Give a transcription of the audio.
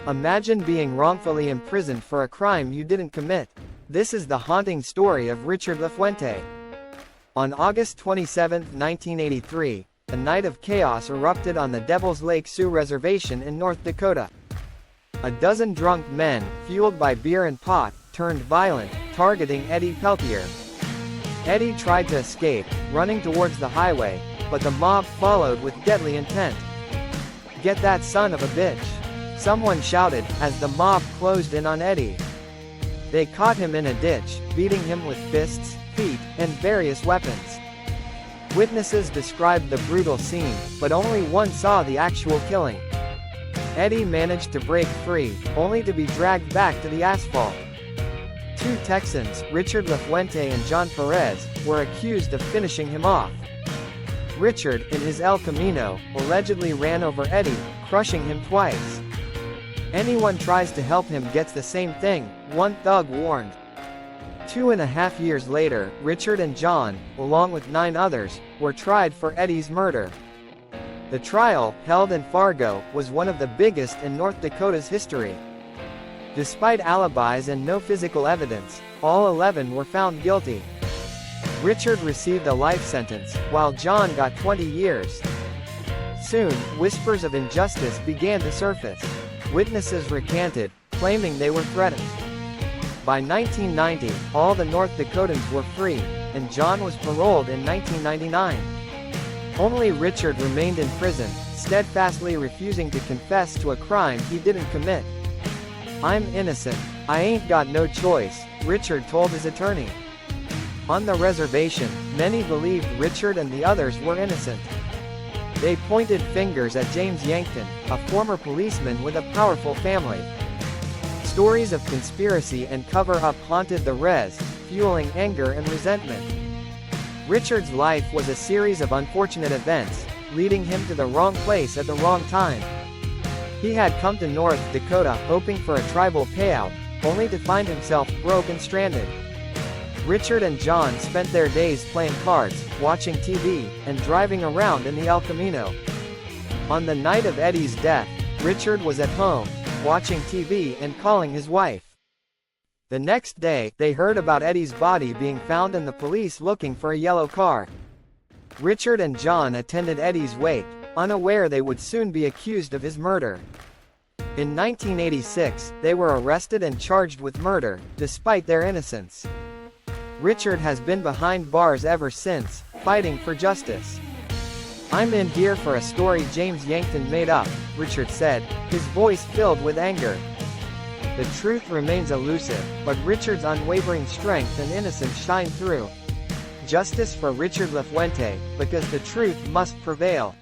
Imagine being wrongfully imprisoned for a crime you didn't commit. This is the haunting story of Richard Lafuente. On August 27, 1983, a night of chaos erupted on the Devil's Lake Sioux Reservation in North Dakota. A dozen drunk men, fueled by beer and pot, turned violent, targeting Eddie Peltier. Eddie tried to escape, running towards the highway, but the mob followed with deadly intent. "Get that son of a bitch!" someone shouted, as the mob closed in on Eddie. They caught him in a ditch, beating him with fists, feet, and various weapons. Witnesses described the brutal scene, but only one saw the actual killing. Eddie managed to break free, only to be dragged back to the asphalt. Two Texans, Richard Lafuente and John Perez, were accused of finishing him off. Richard, in his El Camino, allegedly ran over Eddie, crushing him twice. "Anyone tries to help him gets the same thing," one thug warned. 2.5 years later, Richard and John, along with 9 others, were tried for Eddie's murder. The trial, held in Fargo, was one of the biggest in North Dakota's history. Despite alibis and no physical evidence, all 11 were found guilty. Richard received a life sentence, while John got 20 years. Soon, whispers of injustice began to surface. Witnesses recanted, claiming they were threatened. By 1990, all the North Dakotans were free, and John was paroled in 1999. Only Richard remained in prison, steadfastly refusing to confess to a crime he didn't commit. "I'm innocent. I ain't got no choice," Richard told his attorney. On the reservation, many believed Richard and the others were innocent. They pointed fingers at James Yankton, a former policeman with a powerful family. Stories of conspiracy and cover-up haunted the res, fueling anger and resentment. Richard's life was a series of unfortunate events, leading him to the wrong place at the wrong time. He had come to North Dakota hoping for a tribal payout, only to find himself broke and stranded. Richard and John spent their days playing cards, watching TV, and driving around in the El Camino. On the night of Eddie's death, Richard was at home, watching TV and calling his wife. The next day, they heard about Eddie's body being found and the police looking for a yellow car. Richard and John attended Eddie's wake, unaware they would soon be accused of his murder. In 1986, they were arrested and charged with murder, despite their innocence. Richard has been behind bars ever since, fighting for justice. "I'm in here for a story James Yankton made up," Richard said, his voice filled with anger. The truth remains elusive, but Richard's unwavering strength and innocence shine through. Justice for Richard Lafuente, because the truth must prevail.